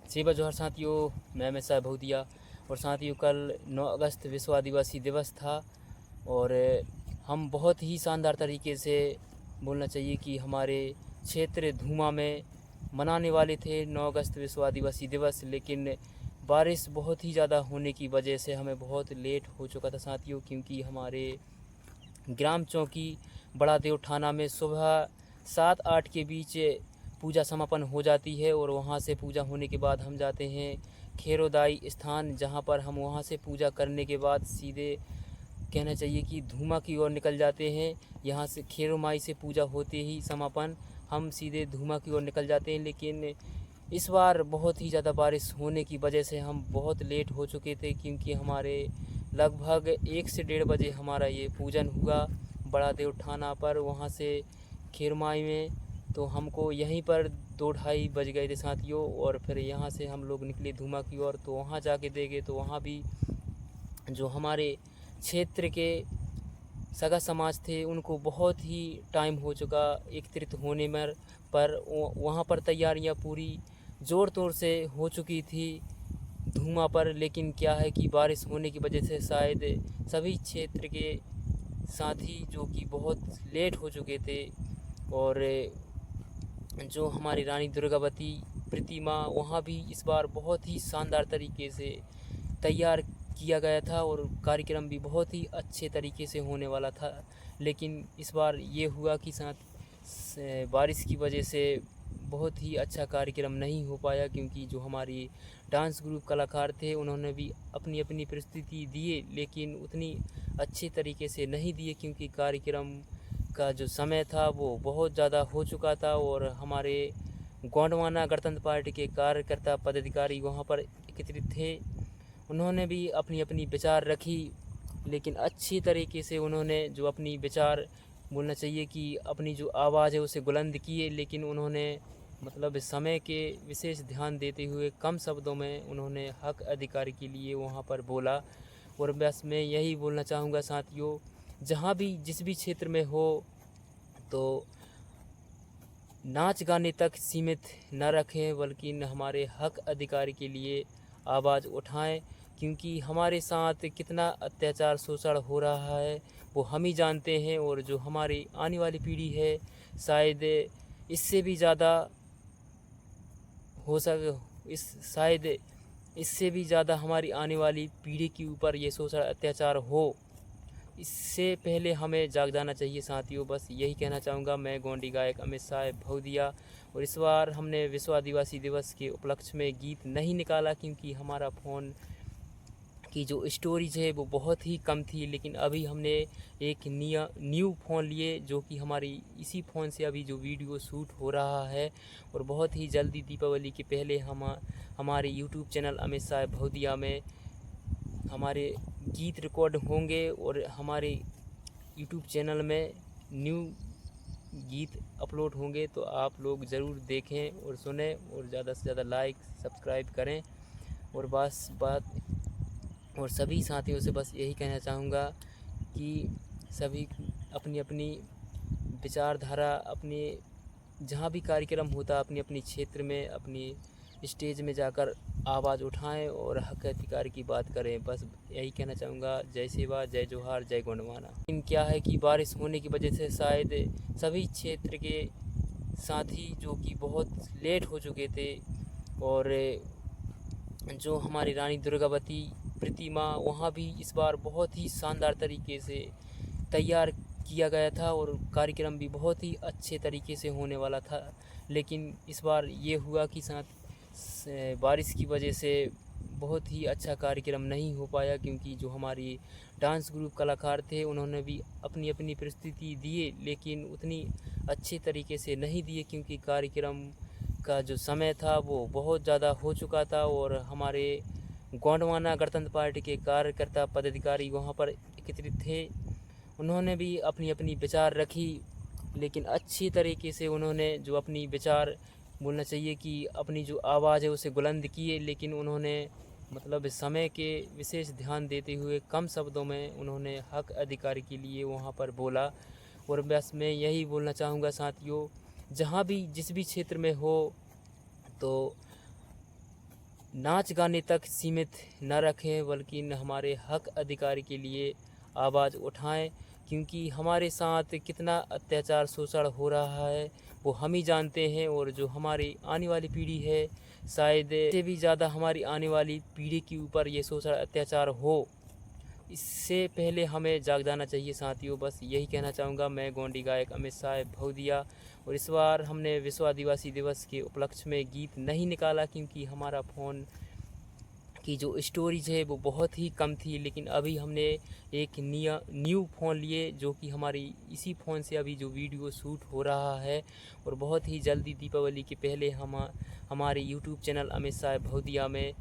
सेवा जोहार साथियों, मैं एमएसआई भौदिया। और साथियों, कल 9 अगस्त विश्व आदिवासी दिवस था और हम बहुत ही शानदार तरीके से बोलना चाहिए कि हमारे क्षेत्र धूमा में मनाने वाले थे 9 अगस्त विश्व आदिवासी दिवस, लेकिन बारिश बहुत ही ज़्यादा होने की वजह से हमें बहुत लेट हो चुका था साथियों। क्योंकि हमारे ग्राम चौकी बड़ा देव थाना में सुबह 7-8 के बीच पूजा समापन हो जाती है और वहाँ से पूजा होने के बाद हम जाते हैं खेरोदाई स्थान, जहाँ पर हम वहाँ से पूजा करने के बाद सीधे कहना चाहिए कि धूमा की ओर निकल जाते हैं। यहाँ से खेरो माई से पूजा होते ही समापन हम सीधे धूमा की ओर निकल जाते हैं। लेकिन इस बार बहुत ही ज़्यादा बारिश होने की वजह से हम बहुत लेट हो चुके थे, क्योंकि हमारे लगभग 1 से 1:30 बजे हमारा ये पूजन हुआ बड़ा देव थाना पर, वहाँ से खेरमाई में। तो हमको यहीं पर 2-2:30 बज गए थे साथियों। और फिर यहाँ से हम लोग निकले धूमा की ओर, तो वहाँ जाके देखे तो वहाँ भी जो हमारे क्षेत्र के सगा समाज थे उनको बहुत ही टाइम हो चुका एकत्रित होने में, पर वहाँ पर तैयारियाँ पूरी ज़ोर तोर से हो चुकी थी धूमा पर। लेकिन क्या है कि बारिश होने की वजह से शायद सभी क्षेत्र के साथी जो कि बहुत लेट हो चुके थे, और जो हमारी रानी दुर्गावती प्रतिमा वहाँ भी इस बार बहुत ही शानदार तरीके से तैयार किया गया था और कार्यक्रम भी बहुत ही अच्छे तरीके से होने वाला था। लेकिन इस बार ये हुआ कि बारिश की वजह से बहुत ही अच्छा कार्यक्रम नहीं हो पाया, क्योंकि जो हमारी डांस ग्रुप कलाकार थे उन्होंने भी अपनी अपनी प्रस्तुति दिए, लेकिन उतनी अच्छे तरीके से नहीं दिए, क्योंकि कार्यक्रम का जो समय था वो बहुत ज़्यादा हो चुका था। और हमारे गोंडवाना गणतंत्र पार्टी के कार्यकर्ता पदाधिकारी वहाँ पर एकत्रित थे, उन्होंने भी अपनी अपनी विचार रखी, लेकिन अच्छी तरीके से उन्होंने जो अपनी विचार बोलना चाहिए कि अपनी जो आवाज़ है उसे बुलंद किए। लेकिन उन्होंने मतलब समय के विशेष ध्यान देते हुए कम शब्दों में उन्होंने हक अधिकार के लिए वहाँ पर बोला। और बस मैं यही बोलना चाहूँगा साथियों, जहाँ भी जिस भी क्षेत्र में हो तो नाच गाने तक सीमित न रखें, बल्कि हमारे हक अधिकार के लिए आवाज़ उठाएं। क्योंकि हमारे साथ कितना अत्याचार शोषण हो रहा है वो हम ही जानते हैं, और जो हमारी आने वाली पीढ़ी है शायद इससे भी ज़्यादा हो शायद इससे भी ज़्यादा हमारी आने वाली पीढ़ी के ऊपर ये शोषण अत्याचार हो, इससे पहले हमें जाग जाना चाहिए साथियों। बस यही कहना चाहूँगा मैं, गोंडी गायक एमएसआई भौदिया। और इस बार हमने विश्व आदिवासी दिवस के उपलक्ष्य में गीत नहीं निकाला, क्योंकि हमारा फ़ोन की जो स्टोरेज है वो बहुत ही कम थी। लेकिन अभी हमने एक न्यू फ़ोन लिए, जो कि हमारी इसी फ़ोन से अभी जो वीडियो शूट हो रहा है, और बहुत ही जल्दी दीपावली के पहले हमारे यूट्यूब चैनल एमएसआई भौदिया में हमारे गीत रिकॉर्ड होंगे, और हमारे यूट्यूब चैनल में न्यू गीत अपलोड होंगे। तो आप लोग ज़रूर देखें और सुने, और ज़्यादा से ज़्यादा लाइक सब्सक्राइब करें। और और सभी साथियों से बस यही कहना चाहूँगा कि सभी अपनी अपनी विचारधारा, अपने जहाँ भी कार्यक्रम होता अपनी अपनी क्षेत्र में अपनी स्टेज में जाकर आवाज़ उठाएं और हक अधिकार की बात करें। बस यही कहना चाहूँगा। जय सेवा, जय जोहार, जय गोंडवाना। लेकिन क्या है कि बारिश होने की वजह से शायद सभी क्षेत्र के साथी जो कि बहुत लेट हो चुके थे, और जो हमारी रानी दुर्गावती प्रतिमा वहाँ भी इस बार बहुत ही शानदार तरीके से तैयार किया गया था और कार्यक्रम भी बहुत ही अच्छे तरीके से होने वाला था। लेकिन इस बार ये हुआ कि बारिश की वजह से बहुत ही अच्छा कार्यक्रम नहीं हो पाया, क्योंकि जो हमारी डांस ग्रुप कलाकार थे उन्होंने भी अपनी अपनी प्रस्तुति दिए, लेकिन उतनी अच्छे तरीके से नहीं दिए, क्योंकि कार्यक्रम का जो समय था वो बहुत ज़्यादा हो चुका था। और हमारे गोंडवाना गणतंत्र पार्टी के कार्यकर्ता पदाधिकारी वहाँ पर एकत्रित थे, उन्होंने भी अपनी अपनी विचार रखी, लेकिन अच्छी तरीके से उन्होंने जो अपनी विचार बोलना चाहिए कि अपनी जो आवाज़ है उसे बुलंद किए। लेकिन उन्होंने मतलब समय के विशेष ध्यान देते हुए कम शब्दों में उन्होंने हक अधिकार के लिए वहाँ पर बोला। और बस मैं यही बोलना चाहूँगा साथियों, जहाँ भी जिस भी क्षेत्र में हो तो नाच गाने तक सीमित न रखें, बल्कि हमारे हक अधिकार के लिए आवाज़ उठाएं, क्योंकि हमारे साथ कितना अत्याचार शोषण हो रहा है वो हम ही जानते हैं। और जो हमारी आने वाली पीढ़ी है, शायद इससे भी ज़्यादा हमारी आने वाली पीढ़ी के ऊपर ये शोषण अत्याचार हो, इससे पहले हमें जाग जाना चाहिए साथियों। बस यही कहना चाहूँगा। मैं गोंडी गायक अमित साहब भौदिया, और इस बार हमने विश्व आदिवासी दिवस के उपलक्ष्य में गीत नहीं निकाला, क्योंकि हमारा फ़ोन की जो स्टोरेज है वो बहुत ही कम थी। लेकिन अभी हमने एक न्यू फ़ोन लिए, जो कि हमारी इसी फ़ोन से अभी जो वीडियो शूट हो रहा है, और बहुत ही जल्दी दीपावली के पहले हमारे यूट्यूब चैनल अमित साहब भौदिया में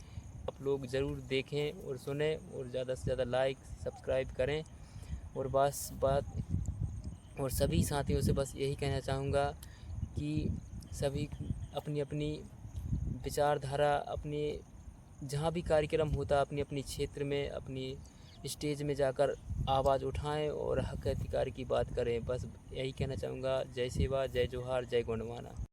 आप लोग ज़रूर देखें और सुनें, और ज़्यादा से ज़्यादा लाइक सब्सक्राइब करें। और बस बात, और सभी साथियों से बस यही कहना चाहूँगा कि सभी अपनी अपनी विचारधारा, अपने जहाँ भी कार्यक्रम होता अपनी अपनी क्षेत्र में, अपनी स्टेज में जाकर आवाज़ उठाएं और हक अधिकार की बात करें। बस यही कहना चाहूँगा। जय सेवा, जय जोहार, जय गोंडवाना।